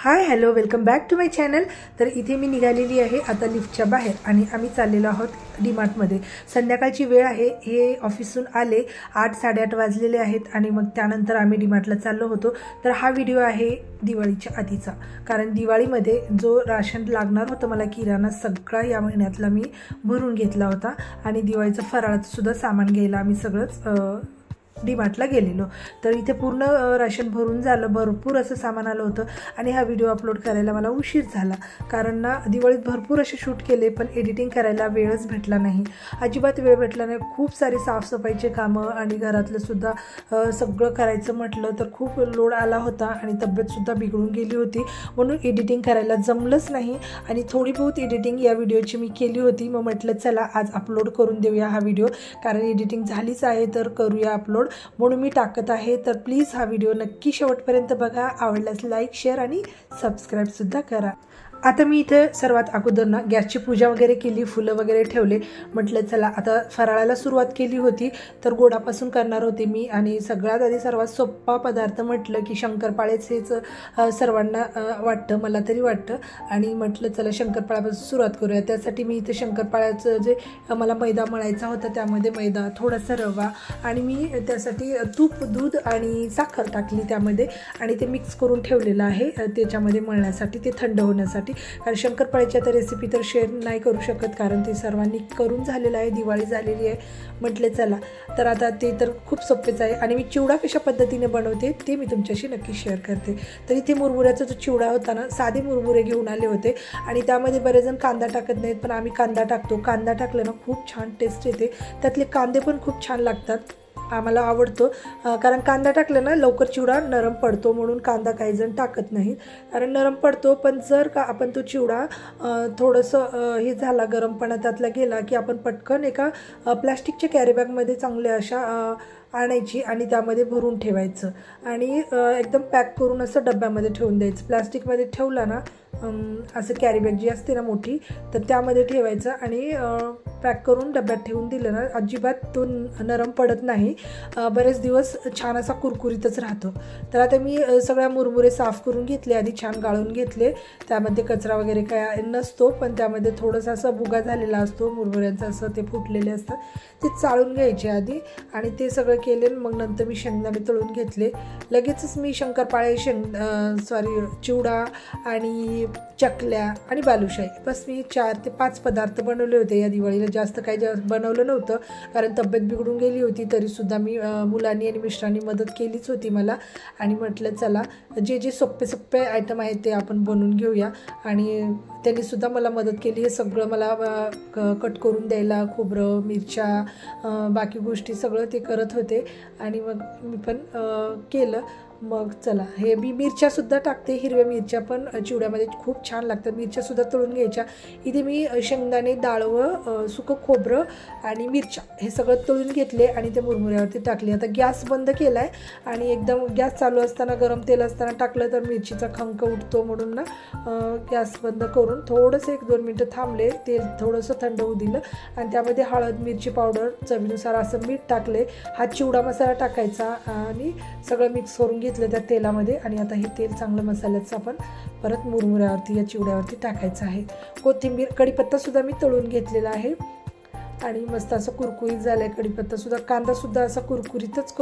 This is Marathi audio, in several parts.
High hello welcome back to my channel. तर इथे मी निघालेली आहे आता लिफ्टच्या बाहेर आणि आम्ही चाललेलो आहोत डीमार्टमध्ये। संध्याकाळची वेळ आहे, हे ऑफिसहून आले 8-8:30 वाजलेले आहेत आणि मग त्यानंतर आम्ही डीमार्टला चाललो होतो। तर हा व्हिडिओ आहे दिवाळीच्या आधीचा, कारण दिवाळीमध्ये जो राशन लागणार होतं मला किराणा सगळा या महिन्यातला मी भरून घेतला होता आणि दिवाळीचं फराळाचं सुद्धा सामान घ्यायला आम्ही सगळंच डीमार्टला गेलेलो। तर इथे पूर्ण राशन भरून झालं, भरपूर असं सामान आलं होतं आणि हा व्हिडिओ अपलोड करायला मला उशीर झाला, कारण ना दिवाळीत भरपूर असे शूट केले पण एडिटिंग करायला वेळच भेटला नाही, अजिबात वेळ भेटला नाही। खूप सारे साफसफाईचे कामं आणि घरातलं सुद्धा सगळं करायचं म्हटलं तर खूप लोड आला होता आणि तब्येतसुद्धा बिघडून गेली होती, म्हणून एडिटिंग करायला जमलंच नाही। आणि थोडी बहुत एडिटिंग या व्हिडिओची मी केली होती, मग म्हटलं चला आज अपलोड करून देऊया हा व्हिडिओ, कारण एडिटिंग झालीच आहे तर करूया अपलोड, म्हणून मी टाकत आहे। तर प्लीज हा व्हिडिओ नक्की शेवटपर्यंत बघा, आवडल्यास लाईक शेअर आणि सबस्क्राईब सुद्धा करा। आता मी इथे सर्वात अगोदर ना गॅसची पूजा वगैरे केली, फुलं वगैरे ठेवले, म्हटलं चला आता फराळाला सुरुवात केली होती तर गोडापासून करणार होते मी। आणि सगळ्यात आधी सर्वात सोपा पदार्थ म्हटलं की शंकरपाळेच हेच सर्वांना वाटतं, मला तरी वाटतं, आणि म्हटलं चला शंकरपाळ्यापासून सुरुवात करूया। त्यासाठी मी इथे शंकरपाळ्याचं जे मला मैदा मळायचा होता त्यामध्ये मैदा, थोडासा रवा आणि मी त्यासाठी तूप, दूध आणि साखर टाकली त्यामध्ये आणि ते मिक्स करून ठेवलेलं आहे त्याच्यामध्ये मळण्यासाठी, ते थंड होण्यासाठी। कारण शंकरपाळ्याची आता रेसिपी तर शेअर नाही करू शकत, कारण ते सर्वांनी करून झालेलं आहे, दिवाळी झालेली आहे, म्हटले चला तर आता ते तर खूप सोपेच आहे। आणि मी चिवडा कशा पद्धतीने बनवते ते मी तुमच्याशी नक्की शेअर करते। तर इथे मुरमुऱ्याचा जो चिवडा होता ना, साधे मुरमुरे घेऊन आले होते आणि त्यामध्ये बरेच जण कांदा टाकत नाहीत पण आम्ही कांदा टाकतो। कांदा टाकलं ना खूप छान टेस्ट येते, त्यातले कांदे पण खूप छान लागतात, आम्हाला आवडतो, कारण कांदा टाकलं ना लवकर चिवडा नरम पडतो, म्हणून कांदा काही जण टाकत नाहीत, कारण नरम पडतो। पण जर का आपण तो चिवडा थोडंसं हे झाला, गरमपणा त्यातला गेला की आपण पटकन एका प्लॅस्टिकच्या कॅरीबॅगमध्ये चांगल्या अशा आणायची आणि त्यामध्ये भरून ठेवायचं आणि एकदम पॅक करून असं डब्यामध्ये ठेवून द्यायचं। प्लॅस्टिकमध्ये ठेवला ना असं कॅरीबॅग जी असते ना मोठी, तर त्यामध्ये ठेवायचं आणि पॅक करून डब्यात ठेवून दिलं ना अजिबात तो नरम पडत नाही, बरेच दिवस छान असा कुरकुरीतच राहतो। तर आता मी सगळ्या मुरमुरे साफ करून घेतले, आधी छान गाळून घेतले, त्यामध्ये कचरा वगैरे काय नसतो, पण त्यामध्ये थोडंसं असं भुगा झालेला असतो मुरमुऱ्यांचा, असं ते फुटलेले असतात, ते चाळून घ्यायचे आधी आणि ते सगळं केले। मग नंतर मी शेंगदाणे तळून घेतले, लगेचच मी शंकरपाळे, चिवडा आणि चकल्या आणि बालुशाही, बस मी 4 ते 5 पदार्थ बनवले होते या दिवाळीला, जास्त काही बनवलं नव्हतं कारण तब्येत बिघडून गेली होती, तरीसुद्धा मी मुलांनी आणि मिस्टरांनी मदत केलीच होती मला, आणि म्हटलं चला जे जे सोपे आयटम आहेत ते आपण बनवून घेऊया, आणि त्यांनीसुद्धा मला मदत केली, हे सगळं मला कट करून द्यायला, खोबरं, मिरच्या, बाकी गोष्टी सगळं ते करत होते आणि मग मी पण केलं। मग चला हे मी मिरच्यासुद्धा टाकते, हिरव्या मिरच्या पण चिवड्यामध्ये खूप छान लागतात, मिरच्यासुद्धा तळून घ्यायच्या। इथे मी शेंगदाणे, डाळवं, सुकं खोबरं आणि मिरच्या हे सगळं तळून घेतले आणि ते मुरमुऱ्यावरती टाकले। आता गॅस बंद केला आहे आणि एकदम गॅस चालू असताना, गरम तेल असताना टाकलं तर मिरचीचा खंक उठतो, म्हणून ना गॅस बंद करून थोडंसं 1-2 मिनटं थांबले, तेल थोडंसं थंड होऊ दिलं आणि त्यामध्ये हळद, मिरची पावडर, चवीनुसार असं मीठ टाकले, हा चिवडा मसाला टाकायचा आणि सगळं मिक्स करून घेतलं त्या तेलामध्ये। आणि आता हे तेल चांगलं मसाल्याचं आपण परत मुरमुऱ्यावरती, या चिवड्यावरती टाकायचं आहे। कोथिंबीर, कढीपत्तासुद्धा मी तळून घेतलेला आहे आणि मस्त असं कुरकुरीत झालं आहे कढीपत्तासुद्धा, कांदासुद्धा असा कुरकुरीतच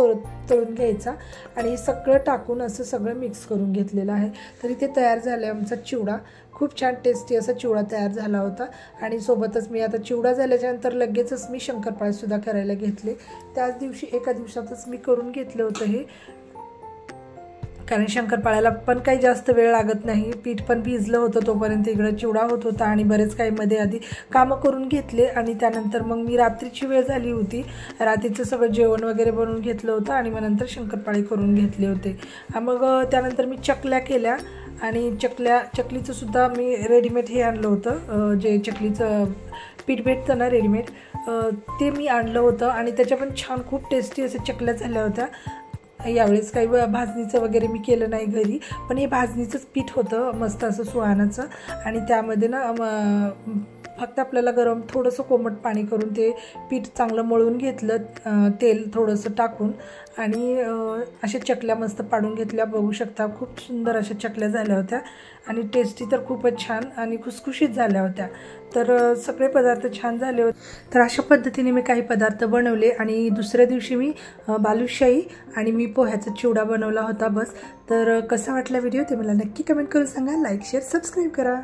तळून घ्यायचा आणि हे सगळं टाकून असं सगळं मिक्स करून घेतलेलं आहे। तर इथे तयार झाला आहे आमचा चिवडा, खूप छान टेस्टी असा चिवडा तयार झाला होता। आणि सोबतच मी आता चिवडा झाल्याच्यानंतर लगेचच मी शंकरपाळेसुद्धा करायला घेतले, त्याच दिवशी एका दिवसातच मी करून घेतलं होतं हे, कारण शंकरपाळ्याला पण काही जास्त वेळ लागत नाही, पीठ पण भिजलं होतं तोपर्यंत इकडं चिवडा होत होता आणि बरेच काही मध्ये आधी कामं करून घेतले आणि त्यानंतर मग मी रात्रीची वेळ झाली होती, रात्रीचं सगळं जेवण वगैरे बनवून घेतलं होतं आणि मग नंतर शंकरपाळे करून घेतले होते। मग त्यानंतर मी चकल्या केल्या आणि चकलीचं सुद्धा मी रेडीमेड हे आणलं होतं, जे चकलीचं पीठ भेटतं ना रेडीमेड, ते मी आणलं होतं आणि त्याच्या पण छान खूप टेस्टी असे चकल्या झाल्या होत्या। यावेळेस काही भाजणीचं वगैरे मी केलं नाही घरी, पण हे भाजणीचंच पीठ होतं मस्त असं सुहानाचं आणि त्यामध्ये ना फक्त आपल्याला गरम थोडंसं कोमट पाणी करून ते पीठ चांगलं मळून घेतलं, तेल थोडंसं टाकून, आणि अशा चकल्या मस्त पाडून घेतल्या. बघू शकता खूप सुंदर अशा चकल्या झाल्या होत्या आणि टेस्टी तर खूपच छान आणि खुसखुशीत झाल्या होत्या. तर सगळे पदार्थ छान झाले होते. तर अशा पद्धतीने मी काही पदार्थ बनवले आणि दुसऱ्या दिवशी मी बालुशाही आणि मी पोह्याचा चिवडा बनवला होता. बस. तर कसा वाटला व्हिडिओ ते मला नक्की कमेंट करून सांगा. लाईक, शेअर, सबस्क्राईब करा.